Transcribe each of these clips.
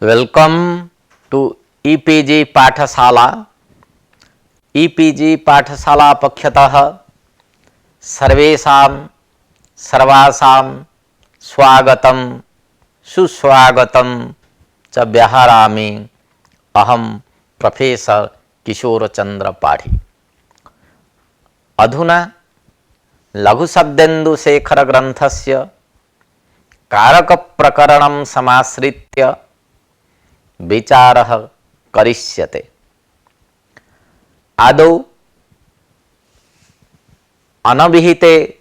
Welcome to e-PG पाठशाला। E-PG पाठशाला पक्षतः सर्वेषां सर्वासां स्वागतं सुस्वागतं च व्याहरामि। अहं प्रोफेसर किशोरचंद्र पाठी। अधुना लघुशब्देन्दुशेखर ग्रन्थस्य कारकप्रकरणं समाश्रित्य विचारः करिष्यते। आदौ अनभिहिते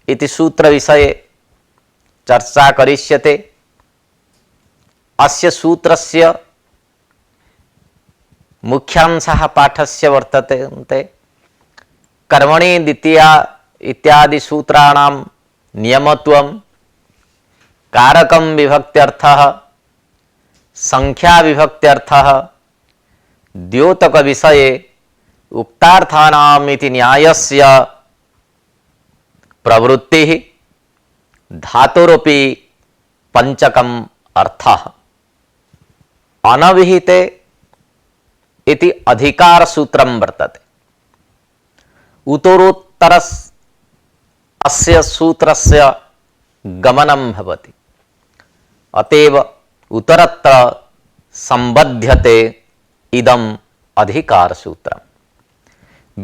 इति सूत्र विषये चर्चा करिष्यते। अस्य सूत्रस्य मुख्यांशः पाठस्य वर्तते। कर्मणि द्वितीया इत्यादि सूत्राणां नियमत्वं, कारकं विभक्त्यर्थः, संख्या विभक्त्यर्थः, द्योतक विषये उक्तार्थानाम् इति न्यायस्य प्रवृत्तिः, धातुरपि पंचकम् अर्थः। अनभिहिते इति अधिकार सूत्रं वर्तते। उत्तरोत्तर अस्य सूत्रस्य गमनं भवति। अतएव उत्तरत्र संबध्यते इदम् अधिकार सूत्रम्।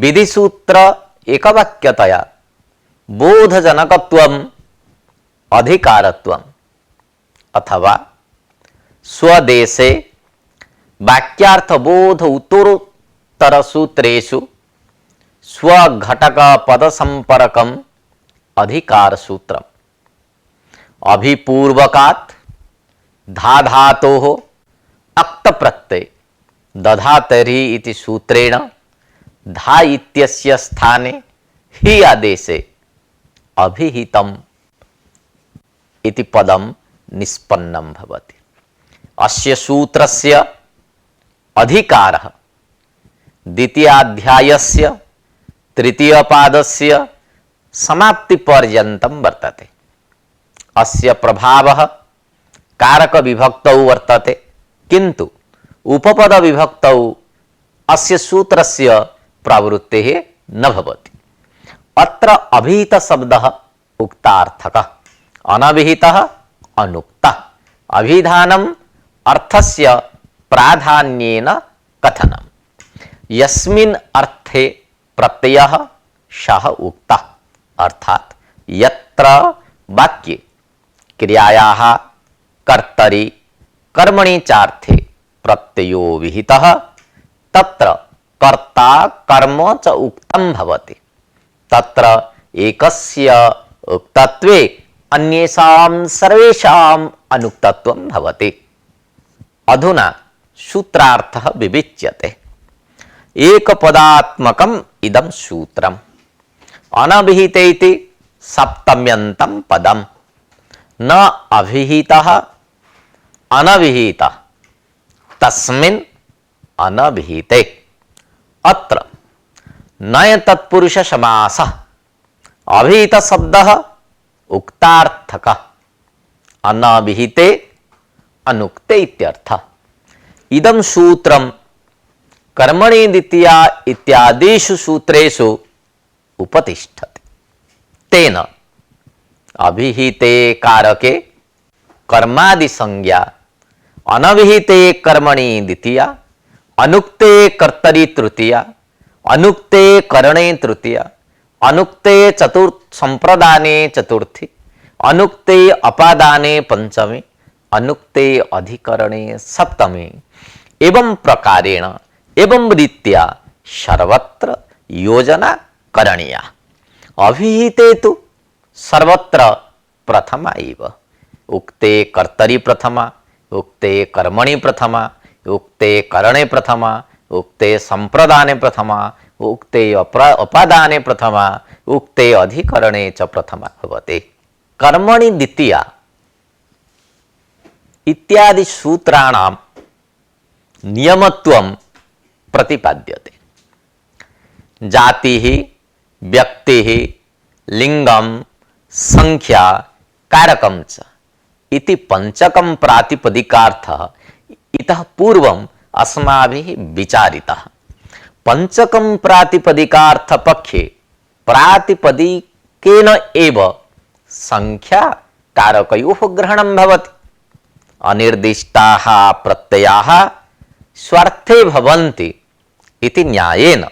विधिसूत्र एकवाक्यतया बोधजनकत्वम् अधिकारत्वम् अथवा स्वदेशे वाक्यार्थबोध उत्तरोत्तर सूत्रेषु स्वघटक पदसंपर्कम् अधिकार सूत्रम्। अभिपूर्वकात् धा धातोः अक्त प्रत्यय दधातरि इति सूत्रेण धा इत्यस्य स्थाने हि आदेशे अभिहितम् इति पदं निष्पन्नं भवति। अस्य सूत्रस्य अधिकारः द्वितीयाध्यायस्य तृतीयपादस्य समाप्तिपर्यन्तं वर्तते। अस्य प्रभावः कारक विभक्तौ वर्तते, किंतु उपपद विभक्तौ अस्य सूत्रस्य प्रवृत्तिः न भवति। अत्र अभिहित शब्दः उक्तार्थकः, अनभिहितः अनुक्तः। अभिधानम् अर्थस्य प्राधान्येन कथनम्। यस्मिन् अर्थे प्रत्ययः सः उक्तः, अर्थात् यत्र वाक्ये क्रियायाः कर्तरि कर्मणि चार्थे प्रत्ययो विहितः तत्र कर्ता कर्म च उक्तं भवति। तत्र एकस्य उक्तत्वे अन्येषां सर्वेषाम् अनुक्तत्वं भवति। अधुना सूत्रार्थः विविच्यते। एकपदात्मकम् इदं सूत्रम्। अनभिहिते इति सप्तम्यन्तं पदम्। न अभिहितः अनभिहितः तस्मिन् अनभिहिते। अत्र नय तत्पुरुष समासः। अभिहित शब्दः उक्तार्थकः, अनभिहिते अनुक्ते इत्यर्थः। इदं सूत्रं कर्मणि द्वितीया इत्यादिषु सूत्रेषु उपतिष्ठति। तेन अभिहिते कारके कर्मादि संज्ञा, अनभिहिते कर्मणि द्वितीया, अनुक्ते कर्तरि तृतीया, अनुक्ते करणे तृतीया, अनुक्ते चतुर्थ संप्रदाने चतुर्थी, अनुक्ते अपादाने पंचमी, अनुक्ते अधिकरणे सप्तमी, एवं प्रकारेण एवं रीत्या सर्वत्र योजना करणीया। अभिहिते तु सर्वत्र प्रथमा एव। उक्ते कर्तरि प्रथमा, उक्ते कर्मणि प्रथमा, उक्ते करणे प्रथमा, उक्ते संप्रदाने प्रथमा, उक्ते अपादाने प्रथमा, उक्ते अधिकरणे च प्रथमा भवति। कर्मणि द्वितीया इत्यादि सूत्राणां नियमत्वं प्रतिपाद्यते। जातिः, व्यक्तिः, लिंगम, संख्या, कारकं च इति पंचकं प्रातिपदिकार्थः इतः पूर्वम् अस्माभिः विचारितः। पंचकं प्रातिपदिकार्थ पक्षे प्रातिपदिकेन एव संख्या कारकयोः ग्रहणं भवति। अनिर्दिष्टाः प्रत्ययाः स्वार्थे भवन्ति इति न्यायेन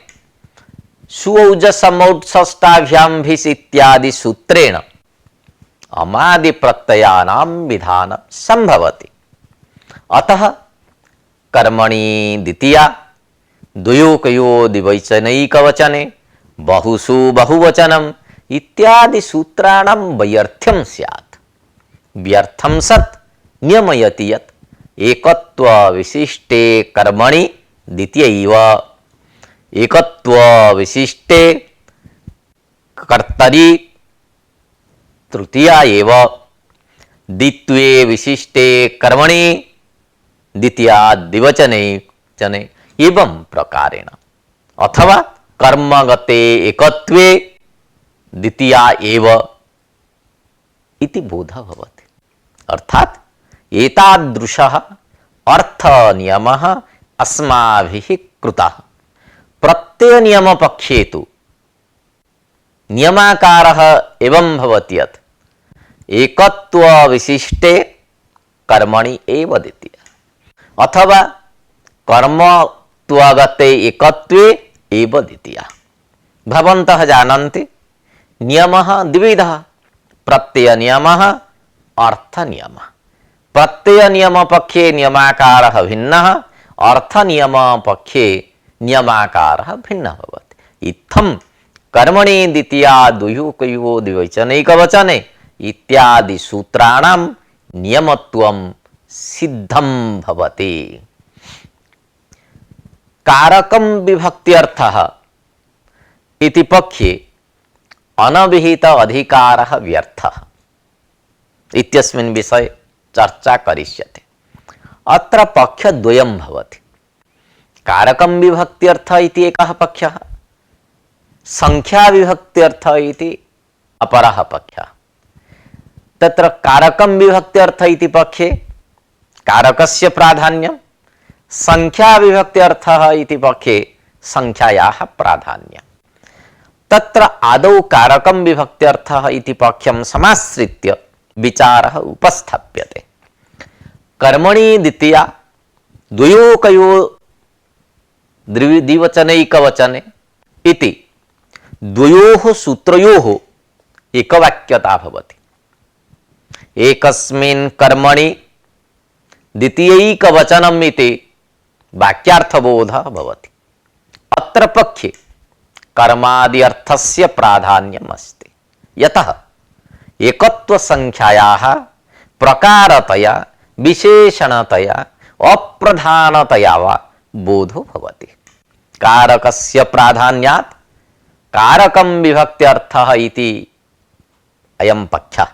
सुऔजसमौत्सष्टाभ्यां भिस् इत्यादि सूत्रेण अमादि प्रत्ययानां विधान संभवति। अतः कर्मणि द्वितीया द्वयोकयो द्विवचनैकवचने बहुषु बहुवचनम् इत्यादि सूत्राणां वैर्थ्यं स्यात्। व्यर्थं सत् नियमयति यत् एकत्व विशिष्टे कर्मणि द्वितीयैव, एकत्व विशिष्टे कर्तरि तृतीया एव, द्वित्वे विशिष्टे कर्मणि द्वितीया द्विवचने जने एवं प्रकारेण, अथवा कर्मगते एकत्वे द्वितीया एव इति बोधः भवति। अर्थात एतादृशः अर्थ नियमः अस्माभिः कृतः। प्रत्यय नियम पक्षे तु नियमाकारः एवं भवति यत् एकत्व विशिष्टे कर्मणि एव द्वितीया, अथवा कर्मत्वगते एकत्वे एव द्वितीया। भवन्तः जानन्ति नियमः द्विविधः, प्रत्यय नियमः, अर्थ नियमः। प्रत्यय नियम पक्षे नियमाकारः भिन्नः, अर्थ नियम पक्षे नियमाकारः भिन्नः भवति। इत्थं कर्मणि द्वितीया द्वयोकयो द्विवचनैकवचने इत्यादि सूत्राणां नियमत्वं सिद्धं भवति। कारकं विभक्त्यर्थः इति पक्षे अनभिहित अधिकारः व्यर्थः इत्यस्मिन् विषये चर्चा करिष्यते। अत्र पक्षद्वयं भवति। कारकं विभक्त्यर्थ इति एकः पक्षः, संख्या विभक्त्यर्थ इति अपरः पक्षः। तत्र कारकं विभक्त्यर्थ इति पक्षे कारकस्य प्राधान्यं, संख्या विभक्त्यर्थः इति पक्षे संख्यायाः प्राधान्यं। तत्र आदौ कारकं विभक्त्यर्थः इति पक्षं समाश्रित्य विचारः उपस्थाप्यते। कर्मणि द्वितीया द्वयोकयो द्विवचनैकवचने इति द्वयोः सूत्रयोः एकवाक्यता भवति। एकस्मिन् कर्मणि द्वितीयैकवचनम् इति वाक्यार्थबोधः भवति। अत्र पक्षे कर्मादि अर्थस्य प्राधान्यम् अस्ति, यतः एकत्वसंख्यायाः प्रकारतया विशेषणतया अप्रधानतया वा बोधो भवति। कारकस्य प्राधान्यात् कारकं विभक्त्यर्थः इति अयं पक्षः।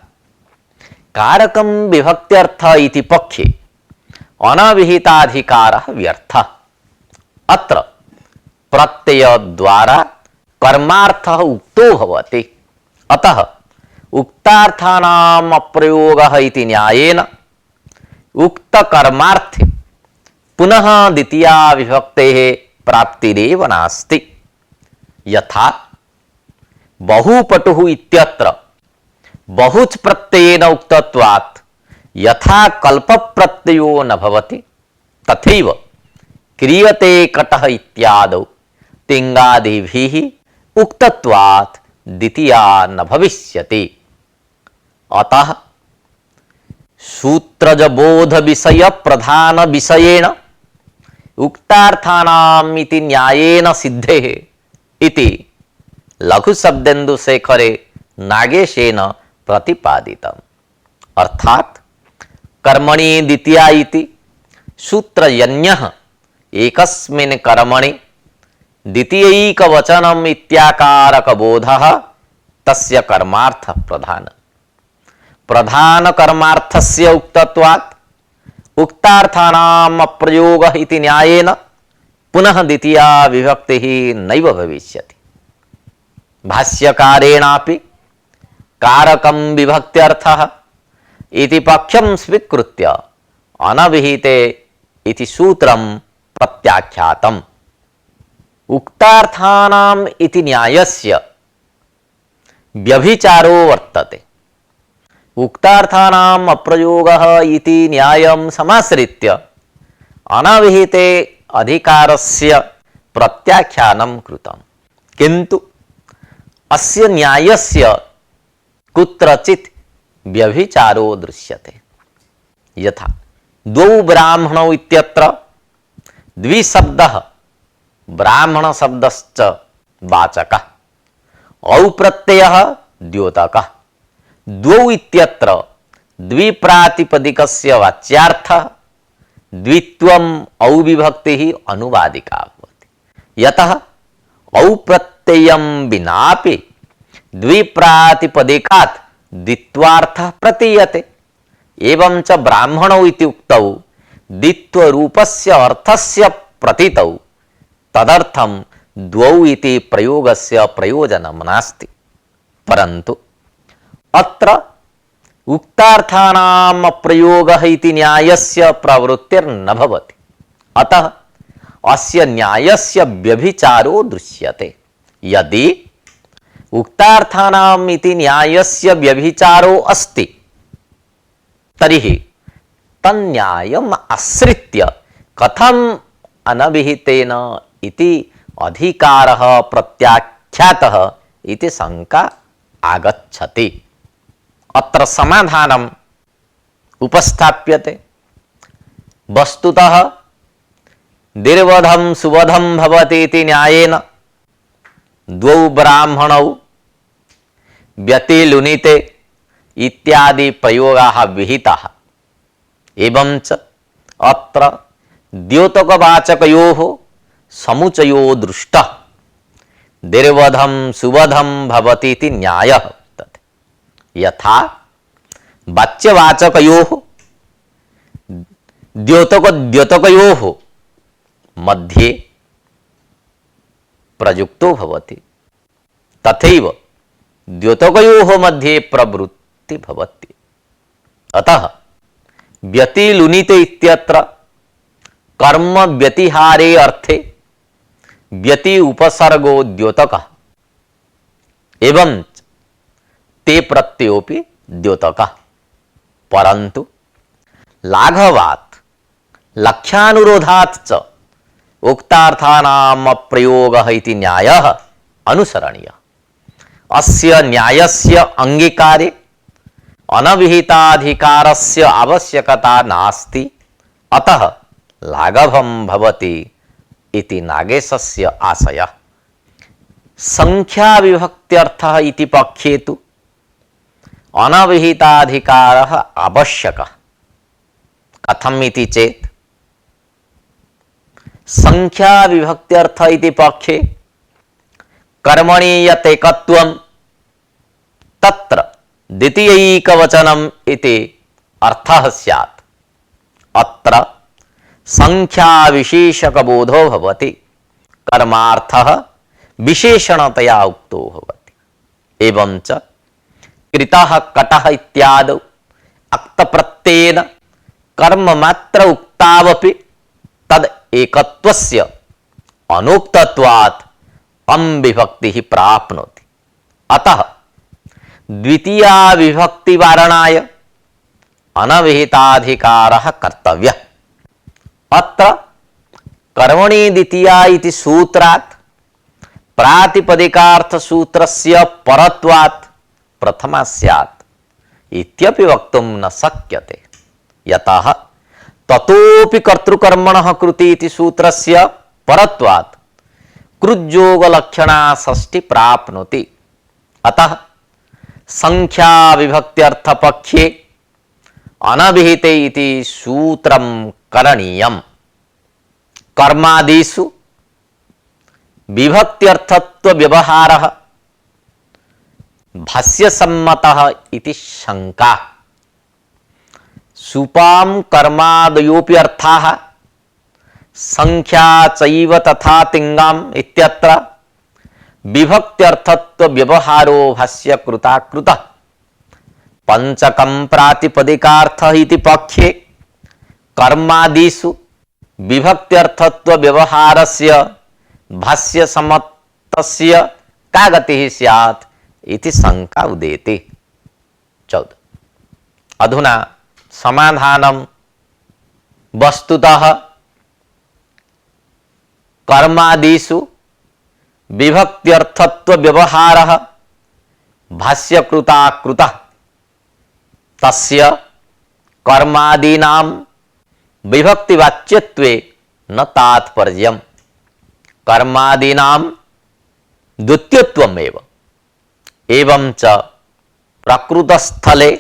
कारकं विभक्त्यर्थः इति पक्षे अनविहिताधिकारः व्यर्थः। अत्र प्रत्ययद्वारा कर्मार्थः उक्तो भवति। अतः उक्तार्थानाम् अप्रयोगः इति न्यायेन उक्तकर्मार्थे पुनः द्वितीया विभक्तेः प्राप्तिरेव नास्ति। यथा बहुपटुः इत्यत्र बहुच प्रत्ययेन उक्तत्वात् यथा कल्पप्रत्ययो न भवति, तथैव क्रियते कटः इत्यादौ तिङ्गादिभिः उक्तत्वात् द्वितीया न भविष्यति। अतः सूत्रजबोध विषय प्रधान विषयेण उक्तार्थानाम् इति न्यायेन सिद्धेः इति लघुशब्देन्दुशेखरे नागेशेन प्रतिपादितम्। अर्थात् कर्मणि द्वितीया इति सूत्रजन्यः एकस्मिन् कर्मणि द्वितीयैकवचनम् इत्याकारकबोधः तस्य कर्मार्थ प्रधान कर्मार्थस्य उक्तत्वात् उक्तार्थानाम् अप्रयोगः इति न्यायेन पुनः द्वितीया विभक्तिः नैव भविष्यति। भाष्यकारेणापि कारकं विभक्त्यर्थः इति पक्षं स्वीकृत्य अनभिहिते इति सूत्रं प्रत्याख्यातम्। उक्तार्थानाम् इति न्यायस्य व्यभिचारो वर्तते। उक्तार्थानाम् अप्रयोगः इति न्यायं समाश्रित्य अनविहिते अधिकारस्य प्रत्याख्यानं कृतम्। किन्तु अस्य न्यायस्य कुत्रचित् व्यभिचारो दृश्यते। यथा द्वौ ब्राह्मणौ इत्यत्र द्विशब्दः ब्राह्मण शब्दश्च वाचकः, औ प्रत्ययः द्योतकः। द्वौ इत्यत्र द्विप्रातिपदिकस्य वाच्यार्थः द्वित्वम् औ विभक्तिः अनुवादिका भवति। यतः औ प्रत्ययं विनापि द्विप्रातिपदिकात् द्वित्वार्थः प्रतीयते। एवं च ब्राह्मणौ इति उक्तौ द्वित्वरूपस्य अर्थस्य प्रतीतौ तदर्थं द्वौ इति प्रयोगस्य प्रयोजनं नास्ति। परन्तु अत्र उक्तार्थानाम् अप्रयोगः इति न्यायस्य प्रवृत्तिर्न भवति। अतः अस्य न्यायस्य व्यभिचारो दृश्यते। यदि उक्तार्थानाम् इति न्यायस्य व्यभिचारो अस्ति तर्हि तन्न्यायम् आश्रित्य कथम् अनभिहितेन इति अधिकारः प्रत्याख्यातः इति शंका आगच्छति। अत्र समाधानम् उपस्थाप्यते। वस्तुतः निर्वधं सुवधं भवति इति न्यायेन द्वौ ब्राह्मणौ व्यतिलुनिते इत्यादि प्रयोगाः विहिताः। एवं च अत्र द्योतकवाचकयोः समुचयो दृष्टः। निर्वधं सुवधं भवति इति न्यायः वर्तते। यथा वाच्यवाचकयोः द्योतकयोः मध्ये प्रयुक्तो भवति, तथैव द्योतकयोः मध्ये प्रवृत्ति भवति। अतः व्यतिलुनिते इत्यत्र कर्म व्यतिहारे अर्थे व्यति उपसर्गो द्योतकः एवं ते प्रत्ययोपि द्योतकः। परन्तु लाघवात् लक्ष्यानुरोधात् च उक्तार्थानाम् अप्रयोगः इति न्यायः अनुसरणीयः। अस्य न्यायस्य अंगीकारे अनविहिताधिकारस्य आवश्यकता नास्ति। अतः लाघवं भवति इति नागेशस्य आशयः। संख्याविभक्त्यर्थः इति पक्षे तु अनविहिताधिकारः आवश्यकः। कथम् इति चेत् संख्याविभक्त्यर्थ इति पक्षे कर्मणि यत् एकत्वं तत्र द्वितीयैकवचनम् इति अर्थः स्यात्। अत्र संख्याविशेषकबोधो भवति, कर्मार्थः विशेषणतया उक्तो भवति। एवं च कृतः कटः इत्यादौ अक्तप्रत्ययेन कर्ममात्र उक्तावपि तद एकत्वस्य अनुक्तत्वात् अम्विभक्तिः प्राप्नोति। अतः द्वितीया विभक्तिवारणाय अनविहिताधिकारः कर्तव्यः। अत्र कर्मणि द्वितीया इति सूत्रात् प्रातिपदिकार्थसूत्रस्य परत्वात् प्रथमा स्यात् इत्यपि वक्तुं न शक्यते। यतः ततोपि कर्तृकर्मणः कृति इति सूत्रस्य परत्वात् कृज्योगलक्षणा षष्ठी प्राप्नोति। अतः संख्याविभक्त्यर्थपक्षे अनभिहिते इति सूत्रं करणीयम्। कर्मादिषु विभक्त्यर्थत्व व्यवहारः भाष्यसम्मतः इति शंका। सुपां कर्मादयोपि अर्थाः संख्या चैव तथा तिंगाम इत्यत्र विभक्त्यर्थत्व व्यवहारो भाष्य कृताकृतः। पंचकं प्रातिपदिकार्थः इति पक्षे कर्मादिषु विभक्त्यर्थत्व व्यवहारस्य भाष्य सम्मतस्य का गतिः स्यात् इति शंका उदेति। 14। अधुना समाधानं वस्तुतः कर्मादिषु विभक्त्यर्थत्व व्यवहारः भाष्यकृता कृतः तस्य कर्मादीनां विभक्तिवाच्यत्वे न तात्पर्यम् कर्मादीनां द्वितीयत्वमेव एवं च प्रकृतस्थले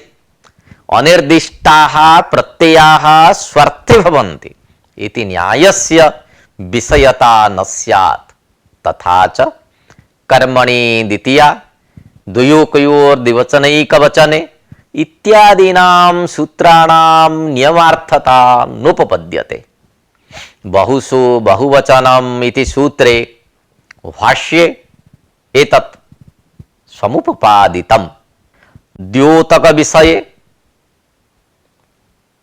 अनिर्दिष्टाः प्रत्ययाः स्वार्थे भवन्ति इति न्यायस्य विषयता न स्यात्। तथा च कर्मणि द्वितीया द्वयोकयोर्द्विवचनैकवचने इत्यादीनां सूत्राणां नियमार्थता नोपपद्यते। बहुषु बहुवचनम् इति सूत्रे भाष्ये एतत् समुपपादितम्। द्योतक विषये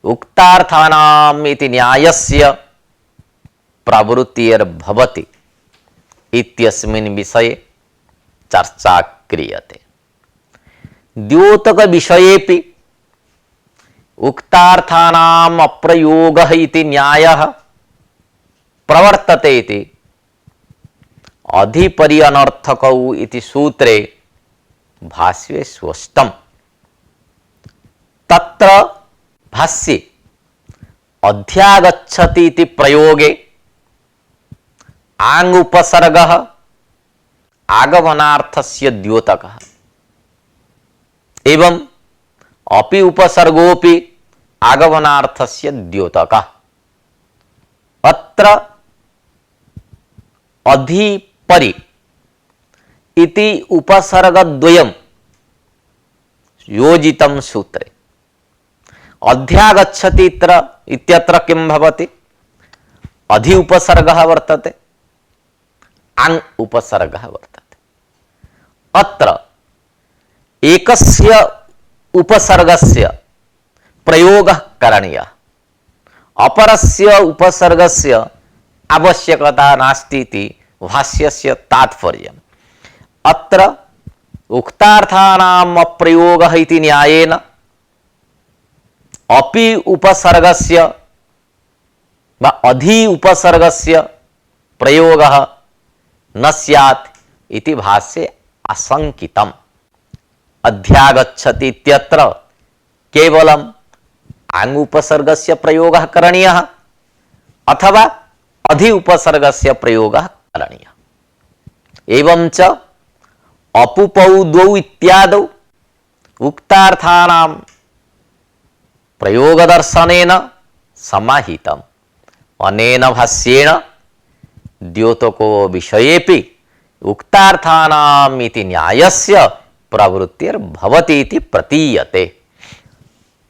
उक्तार्थानाम् इति न्यायस्य प्रवृत्तिर्भवति इत्यस्मिन् विषये चर्चा क्रियते। द्योतक विषयेपि उक्तार्थानाम् अप्रयोगः इति न्यायः प्रवर्तते इति अधिपरि अनर्थकौ इति सूत्रे भाष्ये स्पष्टम्। तत्र भाष्ये अध्यागच्छति इति प्रयोगे आङ् उपसर्गः आगमनार्थस्य द्योतकः एवं अपि उपसर्गोपि आगमनार्थस्य द्योतकः। अत्र अधिपरि इति उपसर्गद्वयं योजितं सूत्रे अध्यागच्छति इत्यत्र किं भवति? अधि उपसर्गः वर्तते, आङ् उपसर्गः वर्तते। अत्र एकस्य उपसर्गस्य प्रयोगः करणीयः, अपरस्य उपसर्गस्य आवश्यकता नास्ति इति भाष्यस्य तात्पर्यम्। अत्र उक्तार्थानाम् अप्रयोगः इति न्यायेन अपि उपसर्गस्य वा अधि उपसर्गस्य प्रयोगः न स्यात् इति भाष्ये आशंकितम्। अध्यागच्छति इत्यत्र केवलम् आङ् उपसर्गस्य प्रयोगः करणीयः अथवा अधि उपसर्गस्य प्रयोगः करणीयः। एवं च अपुपौ द्वौ इत्यादौ उक्तार्थानां प्रयोगदर्शनेन समाहितम्। अनेन भाष्येण द्योतको विषयेपि उक्तार्थानाम् इति न्यायस्य प्रवृत्तिर्भवति इति प्रतीयते।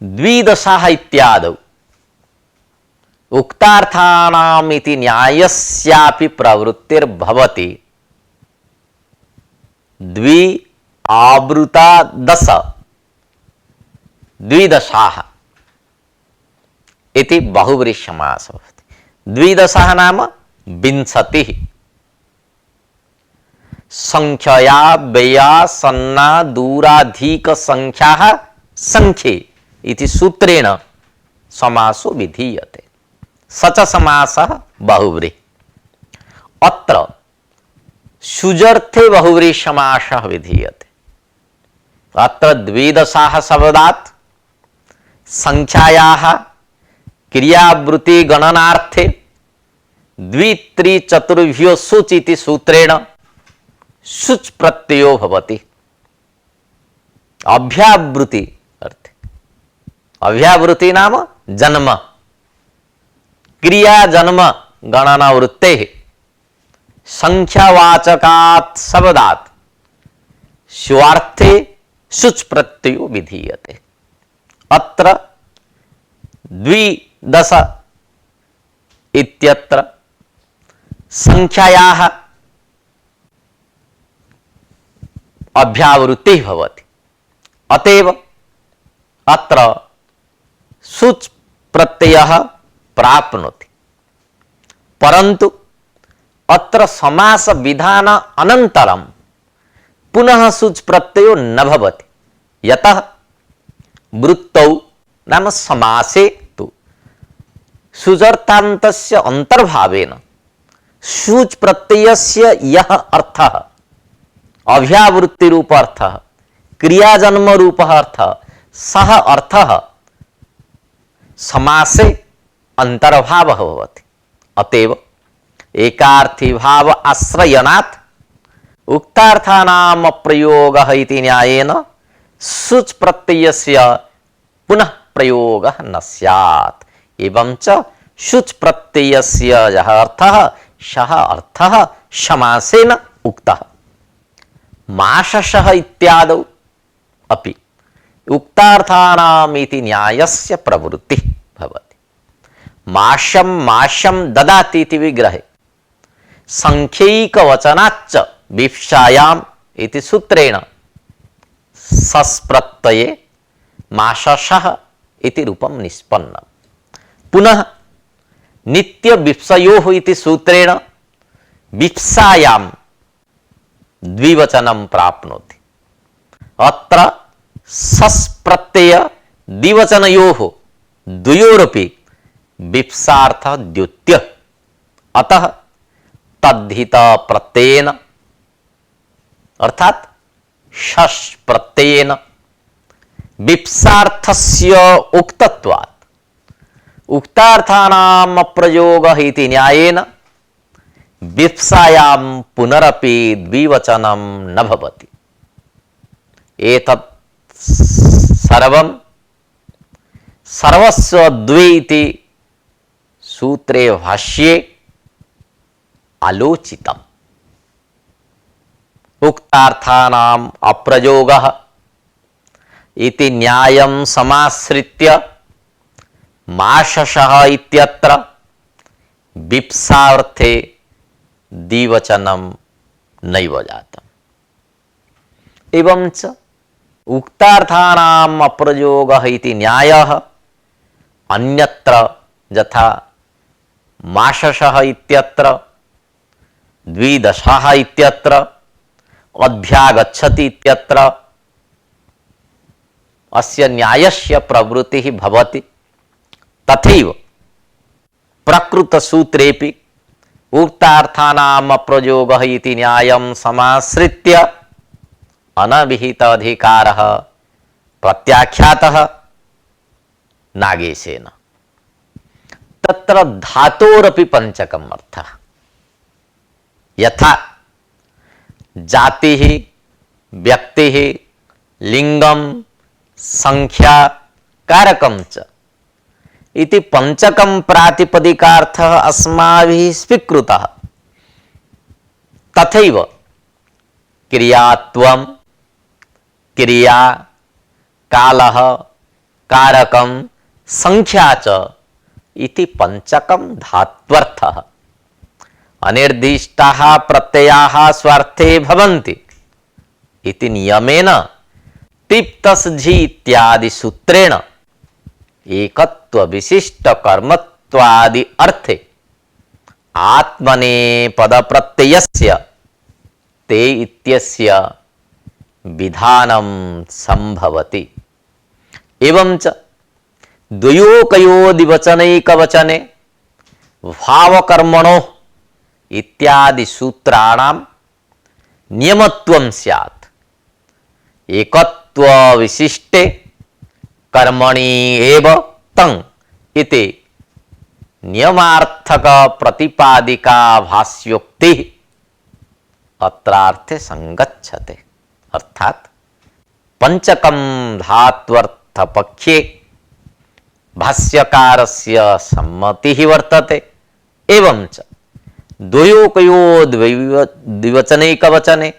द्विदशाः इत्यादौ उक्तार्थानाम् इति न्यायस्यापि प्रवृत्तिर्भवति। द्वि आवृता दश द्विदशाः इति बहुव्रीहि समासः भवति। द्विदशाः नाम विंशतिः। संख्यया व्यया सन्ना दूराधिक संख्याः संख्ये इति सूत्रेण समासो विधीयते। सच समासः बहुव्रीहि। अत्र सुजर्थे बहुव्रीहि समासः विधीयते। अत्र द्विदशाः शब्दात् संख्यायाः क्रियावृत्ति गणनार्थे द्वि त्रि चतुर्भ्यो शुच् इति सूत्रेण शुच् प्रत्ययो भवति। अभ्यावृत्ति अर्थे अभ्यावृत्ति नाम जन्म, क्रिया जन्म गणना वृत्तेः संख्यावाचकात् शब्दात् स्वार्थे शुच् प्रत्ययो विधीयते। अत्र द्विदश इत्यत्र संख्यायाः अभ्यावृत्तिः भवति। अतएव अत्र शुच् प्रत्ययः प्राप्नोति। परंतु अत्र समास विधान अनंतरम पुनः सुच प्रत्ययो न भवति। यतः वृत्तौ नाम समासे तु सुजर्थान्तस्य अंतर्भावेन सुच प्रत्ययस्य यः अर्थः अव्यावृत्ति रूप अर्थः क्रियाजन्म रूप अर्थः सः अर्थः समासे अंतर्भावः भवति। अतएव एकार्थी भाव आश्रयनात् उक्तार्थानाम अप्रयोगः इति न्यायेन सुच प्रत्ययस्य पुनः प्रयोगः न स्यात्। एवं च शुच प्रत्ययस्य यः अर्थः सः अर्थः समासेन उक्तः। माशशः इत्यादौ अपि उक्तार्थानाम इति न्यायस्य प्रवृत्तिः भवति। माशं माशं ददाति इति विग्रहे संख्यैकवचनाच्च विप्सायाम् इति सूत्रेण सस्प्रत्यये माशशः इति रूपं निष्पन्नम्। पुनः नित्य विप्सयोः इति सूत्रेण विप्सायां द्विवचनं प्राप्नोति। अत्र सस्प्रत्यय द्विवचनयोः द्वयोरपि विप्सार्थ द्योत्य। अतः तद्धित प्रत्ययेन अर्थात शश प्रत्ययेन विप्सार्थस्य उक्तत्वात् उक्तार्थानाम अप्रयोगः इति न्यायेन विप्सायां पुनरपि द्विवचनं न भवति। एतत् सर्वं सर्वस्व द्वे इति सूत्रे भाष्ये आलोचितम्। उक्तार्थानाम अप्रयोगः इति न्यायं समाश्रित्य माशशः इत्यत्र विप्सार्थे द्विवचनं नैव जातम्। एवं च उक्तार्थानाम अप्रयोगः इति न्यायः अन्यत्र यथा माशशः इत्यत्र द्विदशः इत्यत्र अभ्यागच्छति इत्यत्र अस्य न्यायस्य प्रवृत्तिः भवति। तथैव प्रकृतसूत्रेपि उक्तार्थानाम अप्रयोगः इति न्यायं समाश्रित्य अनभिहित अधिकारः प्रत्याख्यातः नागेशेन। तत्र धातोरपि पंचकम् अर्थः। यथा जातिः व्यक्तिः लिंगम संख्या कारकं च इति पंचकं प्रातिपदिकार्थः अस्माभिः स्वीकृतः। तथैव क्रियात्वं क्रिया कालः कारकं संख्या च इति पंचकं धात्वर्थः। अनिर्दिष्टाः प्रत्ययाः स्वार्थे भवन्ति इति नियमेन टिप्तस्झि इत्यादि सूत्रेण एकत्व विशिष्ट कर्मत्वादि अर्थे आत्मनेपद प्रत्ययस्य ते इत्यस्य विधानं संभवति। एवं च द्वयोकयोदिवचनैकवचने भावकर्मणोः इत्यादि सूत्राणां नियमत्वं स्यात्। एकत्व विशिष्टे कर्मणि एव तं इति नियमार्थक प्रतिपादिका भाष्योक्तिः अत्रार्थे संगच्छते। अर्थात पंचकं धात्वर्थ पक्षे भाष्यकारस्य सम्मतिः वर्तते। एवं च द्वयोकयो द्विवचनैकवचने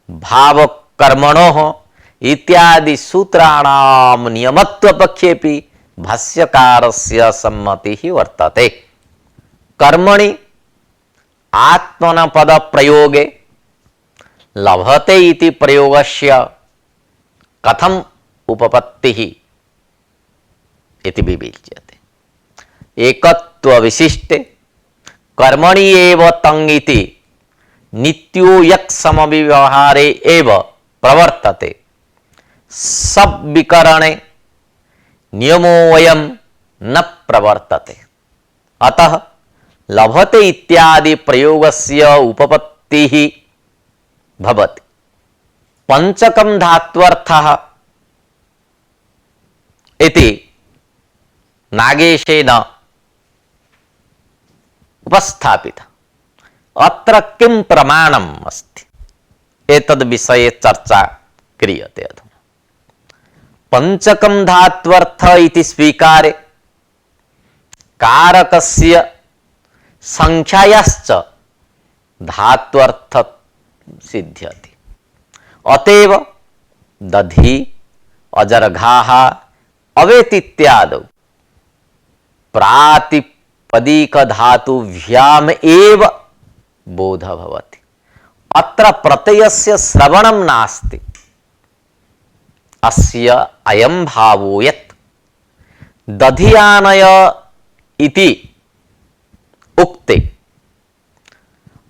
भावकर्मणोः इत्यादि सूत्राणां नियमत्व पक्षेपि भाष्यकारस्य सम्मतिः वर्तते। कर्मणि आत्मनपद प्रयोगे लभते इति प्रयोगस्य कथम उपपत्तिः इति विवेच्यते। एकत्व विशिष्टे कर्मणि एव तंग इति नित्यो यक् समव्यवहारे एव प्रवर्तते सब विकरणे नियमो वयम न प्रवर्तते। अतः लभते इत्यादि प्रयोगस्य उपपत्तिः भवति। पंचकं धात्वर्थः इति नागेशेन उपस्थापितः। अत्र किं प्रमाणम् अस्ति एतद् विषये चर्चा क्रियते अधुना। पंचकं धात्वर्थ इति स्वीकारे कारकस्य संख्यायाश्च धात्वर्थ सिद्ध्यति। अतएव दधि अजर्घाः अवेतित्यादौ प्रातिपदिक धातुभ्याम एव बोध भवति। अत्र प्रत्ययस्य श्रवणं नास्ति। अस्य अयं भावो यत् दधियानय इति उक्ते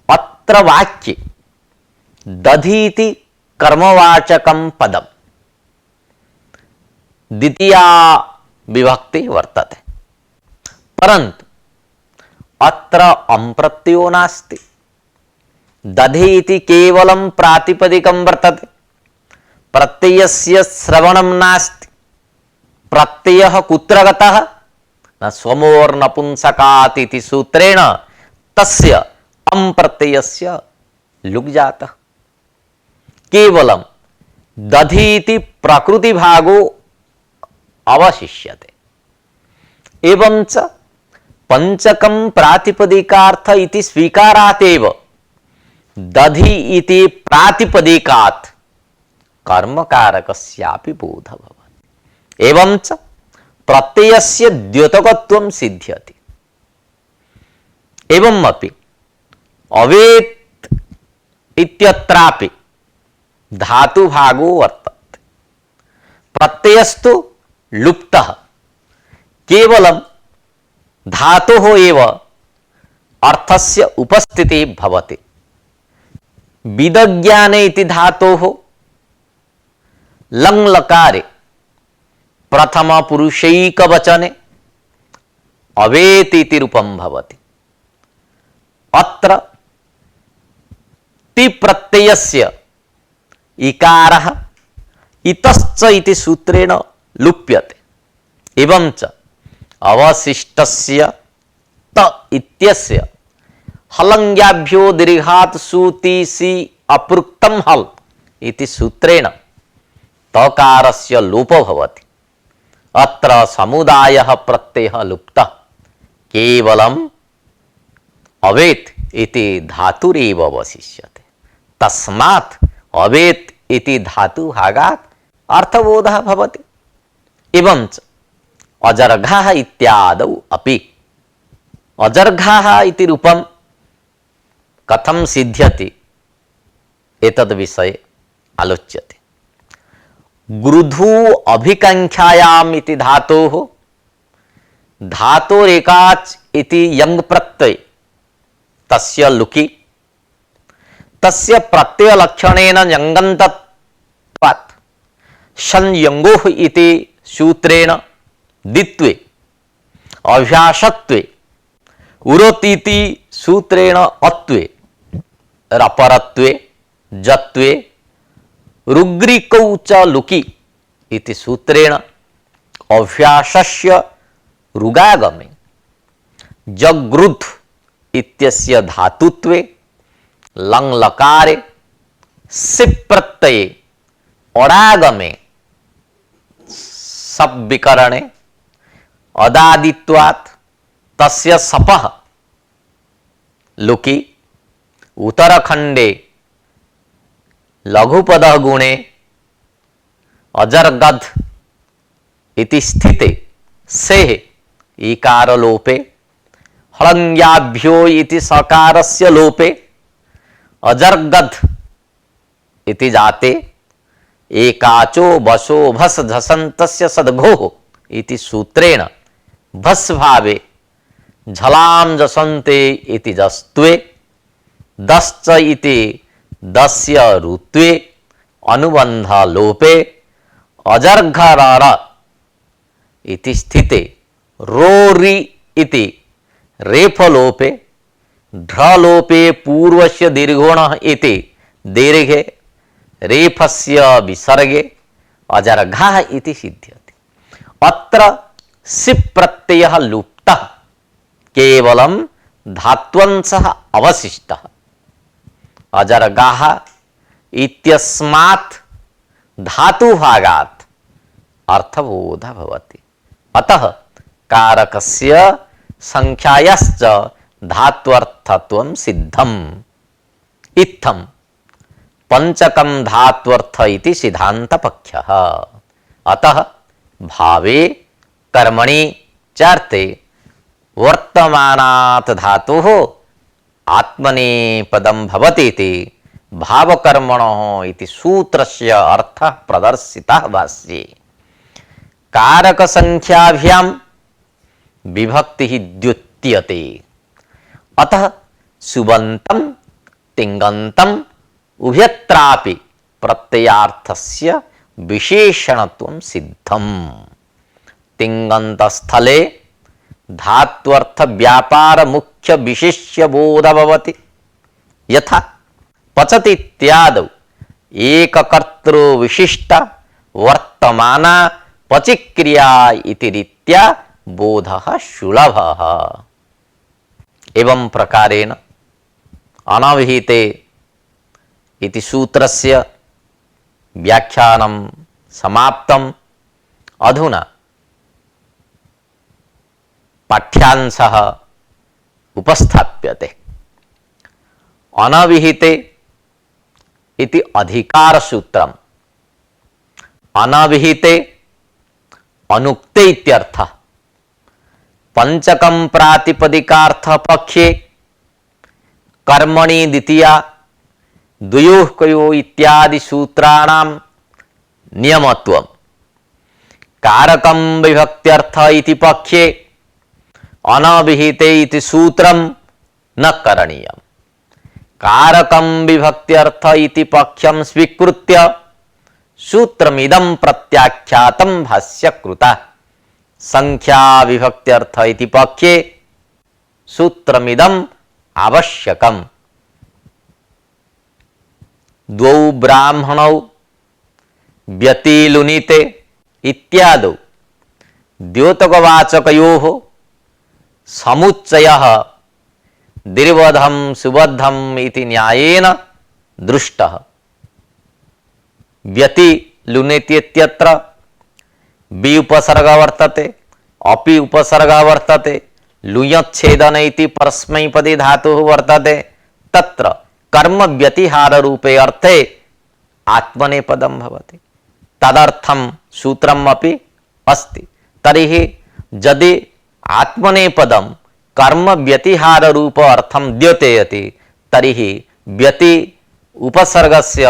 अत्र वाक्ये दधीति कर्मवाचकं पदम् द्वितीया विभक्ति वर्तते, परंतु अत्र अं प्रत्ययो नास्ति। दधि इति केवलं प्रातिपदिकं वर्तते, प्रत्ययस्य श्रवणं नास्ति। प्रत्ययः कुत्र गतः? न स्वमोर् नपुंसकात् इति सूत्रेण तस्य अं प्रत्ययस्य लुग् जातः। केवलं दधि इति प्रकृतिभागो अवशिष्यते। एवंच पंचकं प्रातिपदिकार्थ इति स्वीकारात् एव दधि इति प्रातिपदिकात् कर्मकारकस्यापि बोधः भवति। एवंच प्रत्ययस्य द्योतकत्वं सिद्ध्यति। एवमपि अवेत् इत्यत्रापि धातुभागो वर्तते। प्रत्ययस्तु लुप्तः, केवलं धातोः एव अर्थस्य उपस्थितिः भवति। विदज्ञाने इति धातोः लङ् लकारे प्रथम पुरुषैकवचने अवेत् इति रूपं भवति। अत्र ति प्रत्ययस्य इकारः इतश्च इति सूत्रेण लुप्यते। एवंच अवशिष्टस्य त इत्यस्य हलङ्ग्याभ्यो दीर्घात् सूति सी अपृक्तं हल् इति सूत्रेण तकारस्य लोपो भवति। अत्र समुदायः प्रत्ययः लुप्तः, केवलम् अवेत् इति धातुरेव अवशिष्यते। तस्मात् अवेत् इति धातुभागात् अर्थबोधः भवति। एवंच अजर्घाः इत्यादौ अपि अजर्घाः इति रूपं कथं सिद्ध्यति एतद् विषये आलोच्यते। गृधु अभिकाङ्क्षायाम् इति धातोः धातोरेकाच् इति यङ् प्रत्यय तस्य लुकि तस्य प्रत्ययलक्षणेन यङन्तत्वात् संयङ्गोः इति सूत्रेण द्वित्वे अभ्यासत्वे उरोतीति सूत्रेण अत्वे रपरत्वे जत्वे रुग्रीकौ च लुकि इति सूत्रेण अभ्यासस्य रुगागमे जगृध् इत्यस्य धातुत्वे लङ् लकारे सिप् प्रत्यये अडागमे सप् विकरणे अदादित्वात् तस्य सपः लुकि उत्तरखण्डे लघुपदः गुणे अजर्गध् इति स्थिते सेः ईकार लोपे हलङ्ग्याभ्यो इति सकारस्य लोपे अजर्गध् इति जाते एकाचो बसो भस झसन्तस्य सद्घोः इति सूत्रेण भस् भावे झलां जसन्ते इति जस्त्वे दश्च इति दस्य ऋत्वे अनुबंध लोपे अजर्घरार इति स्थिते रोरि इति रेफलोपे ढ्रलोपे पूर्वस्य दीर्घोणः इति दीर्घे रेफस्य विसर्गे अजर्घः इति सिद्ध्यति। अत्र सिप् प्रत्ययः लुप्तः केवलं धात्वंशः अवशिष्टः। अजर्गाः इत्यस्मात् धातुभागात् अर्थबोधः भवति। अतः कारकस्य संख्यायाश्च धात्वर्थत्वं सिद्धम्। इत्थं पंचकं धात्वर्थ इति सिद्धान्तपक्षः। अतः भावे कर्मणि चार्थे वर्तमानात् धातुः आत्मनेपदं भवति इति भावकर्मणः इति सूत्रस्य अर्थः प्रदर्शितः भाष्ये। कारक संख्याभ्यां विभक्तिः द्युत्यते। अतः सुबन्तं तिङन्तं उभयत्रापि प्रत्ययार्थस्य विशेषणत्वं सिद्धम्। तिङन्तस्थले धात्वर्थ व्यापार मुख्य विशेष्य बोध भवति। यथा पचति इत्यादौ एककर्तृ विशिष्ट वर्तमाना पचिक्रिया इति रीत्या बोधः सुलभः। एवं प्रकारेण अनभिहिते इति सूत्रस्य व्याख्यानं समाप्तम्। अधुना पाठ्यांशः उपस्थाप्यते। अनभिहिते इति अधिकारसूत्रम्। अनभिहिते अनुक्ते इत्यर्थः। पंचकं प्रातिपदिकार्थ पक्षे कर्मणि द्वितीया द्वयोः कयोः इत्यादि सूत्राणां नियमत्वम्। कारकं विभक्त्यर्थ इति पक्षे अनभिहिते इति सूत्रं न करणीयम्। कारकं विभक्त्यर्थ इति पक्षं स्वीकृत्य सूत्रमिदं प्रत्याख्यातं भाष्यकृता। संख्या विभक्त्यर्थ इति पक्षे सूत्रमिदम् आवश्यकम्। द्वौ ब्राह्मणौ व्यतिलुनिते इत्यादौ द्योतकवाचकयोः समुच्चयः दीर्घं सुबद्धम् इति न्यायेन दृष्टः। व्यतिलुनेति इत्यत्र बि उपसर्गः वर्तते, अपि उपसर्गः वर्तते, लुञ्छेदन इति परस्मैपदी धातुः वर्तते। तत्र कर्म व्यतिहार रूपे अर्थे आत्मनेपदं भवति। तदर्थं सूत्रम् अपि अस्ति। तर्हि यदि आत्मनेपदं कर्म व्यतिहार रूप अर्थं द्योतयति तर्हि व्यति उपसर्गस्य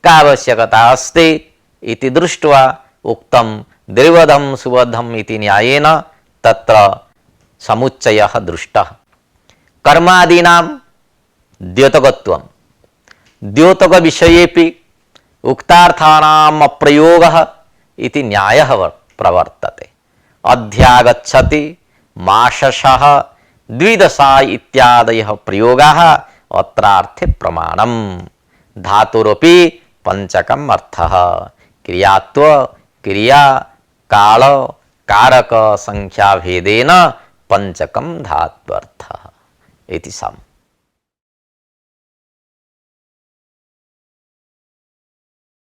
का आवश्यकता अस्ति इति दृष्ट्वा उक्तं दीर्घं सुबद्धम् इति न्यायेन तत्र समुच्चयः दृष्टः। कर्मादीनां द्योतकत्वं। द्योतक विषयेपि उक्तार्थानाम् अप्रयोगः इति न्यायः प्रवर्तते। अध्यागच्छति, माशशः, द्विदशा इत्यादयः प्रयोगाः अत्रार्थे प्रमाणम्। धातुरपि पंचकम् अर्थः। क्रियात्व, क्रिया, काल, कारक संख्या भेदेन पंचकम् धात्वर्थः इति सम्।